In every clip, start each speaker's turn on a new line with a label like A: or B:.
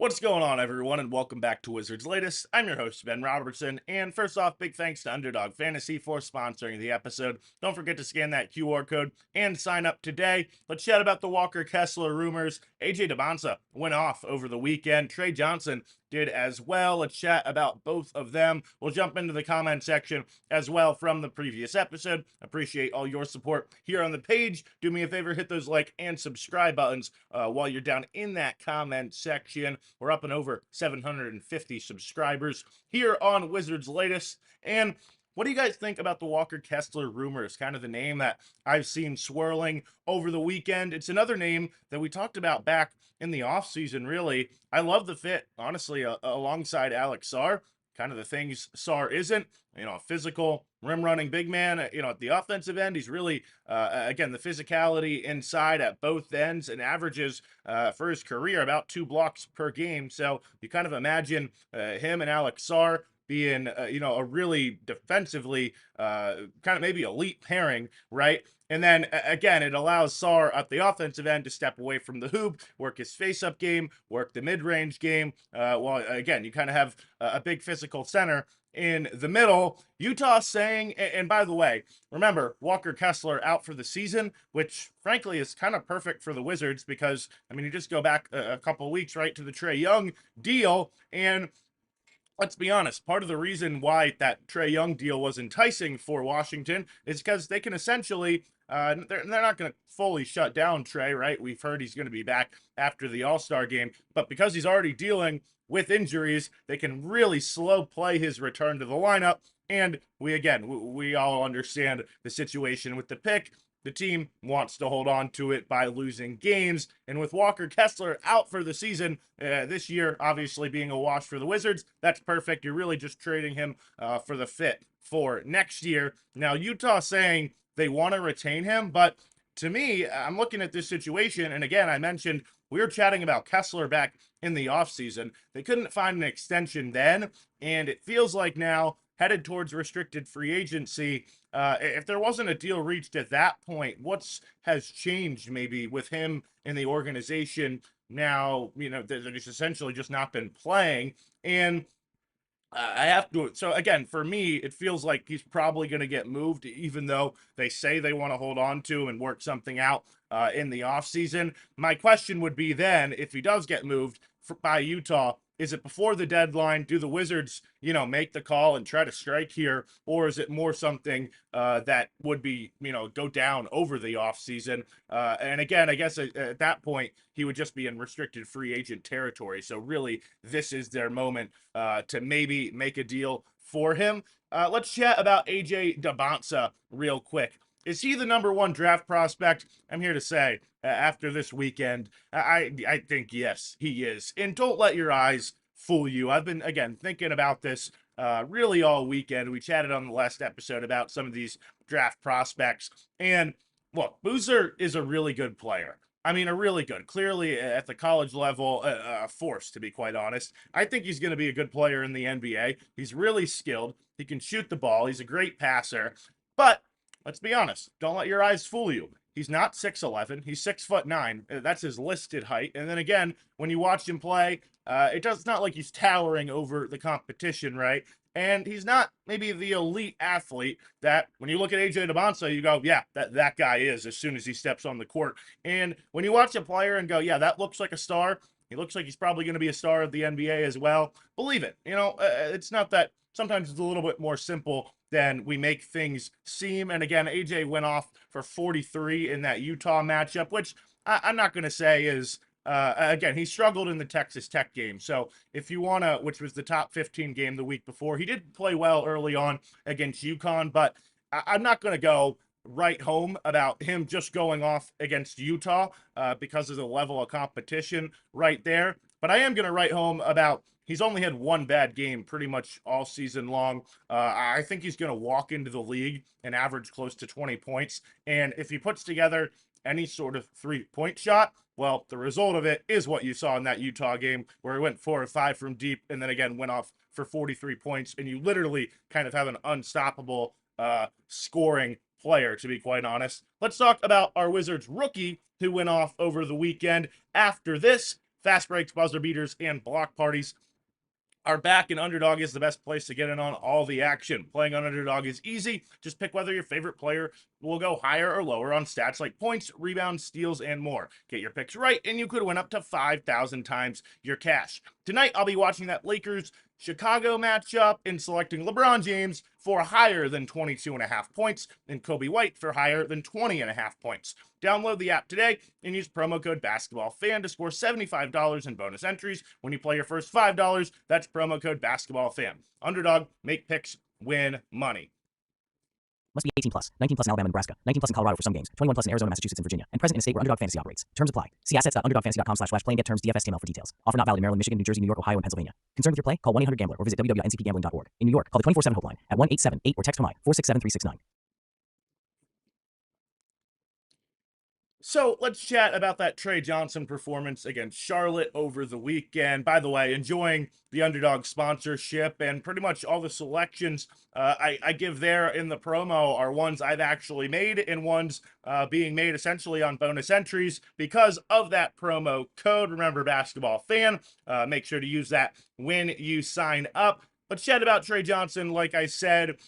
A: What's going on, everyone, and welcome back to Wizards Latest. I'm your host, Ben Robertson, and first off, big thanks to Underdog Fantasy for sponsoring the episode. Don't forget to scan that QR code and sign up today. Let's chat about the Walker Kessler rumors. Dybantsa went off over the weekend. Trey Johnson did as well. Let's chat about both of them. We'll jump into the comment section as well from the previous episode. Appreciate all your support here on the page. Do me a favor, hit those like and subscribe buttons while you're down in that comment section. We're up and over 750 subscribers here on Wizards Latest. And what do you guys think about the Walker Kessler rumors? Kind of the name that I've seen swirling over the weekend. It's another name that we talked about back in the offseason, really. I love the fit, honestly, alongside Alex Sarr. Kind of the things Sarr isn't, a physical rim running big man, at the offensive end. He's really, again, the physicality inside at both ends and averages for his career about 2 blocks per game. So you kind of imagine him and Alex Sarr being, a really defensively kind of maybe elite pairing, right? And then again, it allows Sarr at the offensive end to step away from the hoop, work his face-up game, work the mid-range game. Well, again, you kind of have a big physical center in the middle. Utah saying, and by the way, remember, Walker Kessler out for the season, which frankly is kind of perfect for the Wizards because, you just go back a couple weeks, right, to the Trey Young deal, and let's be honest, part of the reason why that Trey Young deal was enticing for Washington is because they can essentially, they're not going to fully shut down Trey, right? We've heard he's going to be back after the All-Star game, but because he's already dealing with injuries, they can really slow play his return to the lineup. And we all understand the situation with the pick. The team wants to hold on to it by losing games. And with Walker Kessler out for the season this year, obviously being a wash for the Wizards, that's perfect. You're really just trading him for the fit for next year. Now, Utah saying they want to retain him, but to me, I'm looking at this situation, and again, I mentioned we were chatting about Kessler back in the offseason. They couldn't find an extension then, and it feels like now, headed towards restricted free agency, if there wasn't a deal reached at that point, what's has changed maybe with him in the organization now? They're just essentially just not been playing, and I have to. So again, for me, it feels like he's probably going to get moved, even though they say they want to hold on to and work something out in the offseason. My question would be then, if he does get moved by Utah, is it before the deadline? Do the Wizards, make the call and try to strike here? Or is it more something that would be, go down over the offseason? And again, I guess at that point, he would just be in restricted free agent territory. So really, this is their moment to maybe make a deal for him. Let's chat about AJ Dybantsa real quick. Is he the number 1 draft prospect? I'm here to say, after this weekend, I think yes, he is. And don't let your eyes fool you. I've been, again, thinking about this really all weekend. We chatted on the last episode about some of these draft prospects. And look, Boozer is a really good player. A really good, clearly at the college level, a force, to be quite honest. I think he's going to be a good player in the NBA. He's really skilled. He can shoot the ball. He's a great passer. But let's be honest. Don't let your eyes fool you. He's not 6'11". He's 6'9". That's his listed height. And then again, when you watch him play, it's not like he's towering over the competition, right? And he's not maybe the elite athlete that when you look at AJ Dybantsa, you go, yeah, that guy is as soon as he steps on the court. And when you watch a player and go, yeah, that looks like a star, he looks like he's probably going to be a star of the NBA as well. Believe it. It's not that sometimes it's a little bit more simple than we make things seem. And again, AJ went off for 43 in that Utah matchup, which I'm not going to say is, again, he struggled in the Texas Tech game. So if you want to, which was the top 15 game the week before, he did play well early on against UConn, but I'm not going to go right home about him just going off against Utah because of the level of competition right there. But I am going to write home about he's only had 1 bad game pretty much all season long. I think he's going to walk into the league and average close to 20 points. And if he puts together any sort of 3-point shot, well, the result of it is what you saw in that Utah game where he went 4 or 5 from deep and then again went off for 43 points. And you literally kind of have an unstoppable scoring player, to be quite honest. Let's talk about our Wizards rookie who went off over the weekend. After this, fast breaks, buzzer beaters, and block parties are back, and Underdog is the best place to get in on all the action. Playing on Underdog is easy. Just pick whether your favorite player will go higher or lower on stats like points, rebounds, steals, and more. Get your picks right, and you could win up to 5,000 times your cash. Tonight, I'll be watching that Lakers Chicago matchup and selecting LeBron James for higher than 22.5 points and Kobe White for higher than 20.5 points. Download the app today and use promo code BasketballFan to score $75 in bonus entries. When you play your first $5, that's promo code BasketballFan. Underdog, make picks, win money.
B: Must be 18 plus. 19 plus in Alabama, Nebraska. 19 plus in Colorado for some games. 21 plus in Arizona, Massachusetts, and Virginia. And present in a state where Underdog Fantasy operates. Terms apply. See assets.underdogfantasy.com/play and get terms DFSTML for details. Offer not valid in Maryland, Michigan, New Jersey, New York, Ohio, and Pennsylvania. Concerned with your play? Call 1-800-GAMBLER or visit www.ncpgambling.org. In New York, call the 24/7 helpline at 1-878 or text HOMI 467-369.
A: So let's chat about that Trey Johnson performance against Charlotte over the weekend. By the way, enjoying the Underdog sponsorship, and pretty much all the selections I give there in the promo are ones I've actually made and ones being made essentially on bonus entries because of that promo code. Remember, Basketball Fan. Make sure to use that when you sign up. Let's chat about Trey Johnson. Like I said,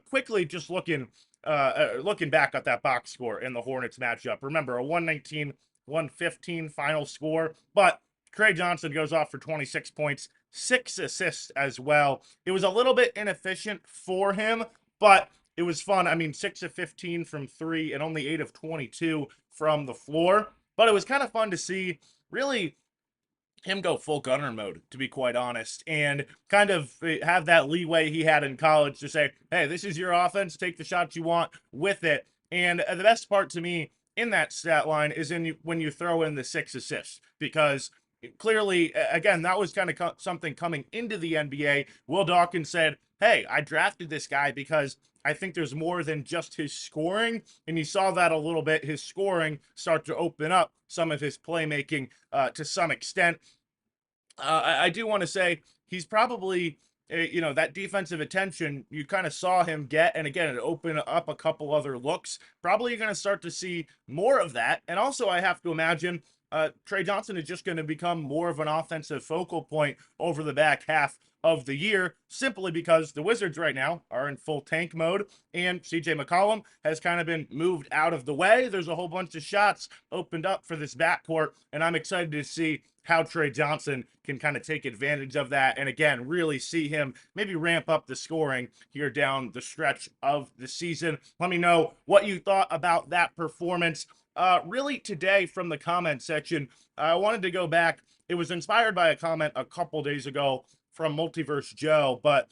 A: quickly just looking back at that box score in the Hornets matchup. Remember, a 119-115 final score, but Trey Johnson goes off for 26 points, 6 assists as well. It was a little bit inefficient for him, but it was fun. I mean, 6 of 15 from 3 and only 8 of 22 from the floor, but it was kind of fun to see really him go full gunner mode, to be quite honest, and kind of have that leeway he had in college to say, hey, this is your offense, take the shots you want with it. And the best part to me in that stat line is when you throw in the 6 assists, because clearly, again, that was kind of something coming into the NBA. Will Dawkins said, hey, I drafted this guy because I think there's more than just his scoring, and you saw that a little bit, his scoring start to open up some of his playmaking to some extent. I do want to say he's probably, that defensive attention you kind of saw him get, and again, it opened up a couple other looks. Probably you're going to start to see more of that, and also I have to imagine Trey Johnson is just going to become more of an offensive focal point over the back half of the year, simply because the Wizards right now are in full tank mode, and CJ McCollum has kind of been moved out of the way. There's a whole bunch of shots opened up for this backcourt, and I'm excited to see how Trey Johnson can kind of take advantage of that, and again, really see him maybe ramp up the scoring here down the stretch of the season. Let me know what you thought about that performance. Really today from the comment section, I wanted to go back. It was inspired by a comment a couple days ago from Multiverse Joe, but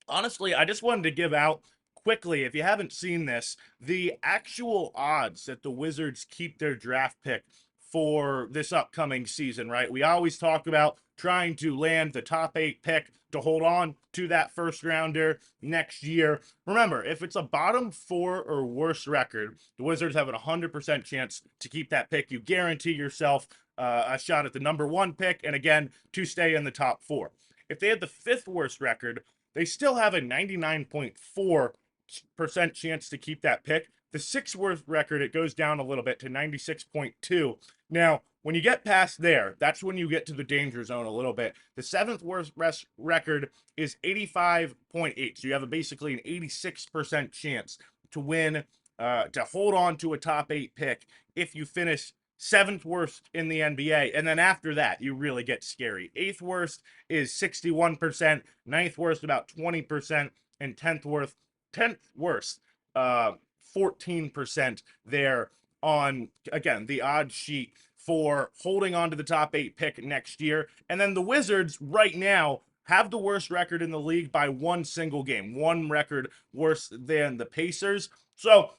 A: honestly, I just wanted to give out quickly, if you haven't seen this, the actual odds that the Wizards keep their draft pick for this upcoming season, right? We always talk about trying to land the top 8 pick to hold on to that first rounder next year. Remember, if it's a bottom 4 or worse record, the Wizards have a 100% chance to keep that pick. You guarantee yourself a shot at the number 1 pick, and again, to stay in the top 4. If they had the 5th worst record, they still have a 99.4% chance to keep that pick. The 6th worst record, it goes down a little bit to 96.2. Now, when you get past there, that's when you get to the danger zone a little bit. The 7th worst record is 85.8. So you have basically an 86% chance to win, to hold on to a top 8 pick if you finish 7th worst in the NBA. And then after that, you really get scary. 8th worst is 61%, 9th worst about 20%, and 10th worst 14% there on, again, the odds sheet for holding on to the top 8 pick next year. And then the Wizards right now have the worst record in the league by one single game, one record worse than the Pacers. So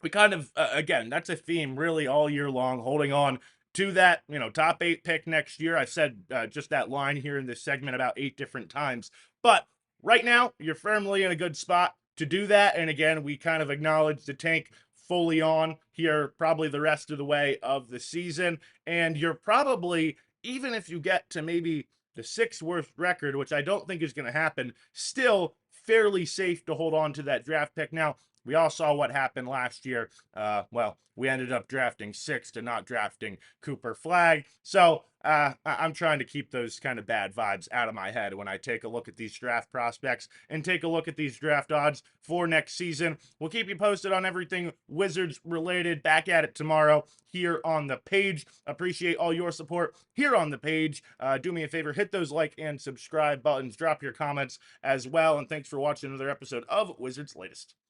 A: we kind of, again, that's a theme really all year long, holding on to that, top 8 pick next year. I said just that line here in this segment about 8 different times. But right now, you're firmly in a good spot to do that. And again, we kind of acknowledge the tank fully on here probably the rest of the way of the season. And you're probably, even if you get to maybe the 6th worst record, which I don't think is going to happen, still fairly safe to hold on to that draft pick. Now, We all saw what happened last year. Well, we ended up drafting sixth and not drafting Cooper Flag. So I'm trying to keep those kind of bad vibes out of my head when I take a look at these draft prospects and take a look at these draft odds for next season. We'll keep you posted on everything Wizards related. Back at it tomorrow here on the page. Appreciate all your support here on the page. Do me a favor, hit those like and subscribe buttons. Drop your comments as well. And thanks for watching another episode of Wizards Latest.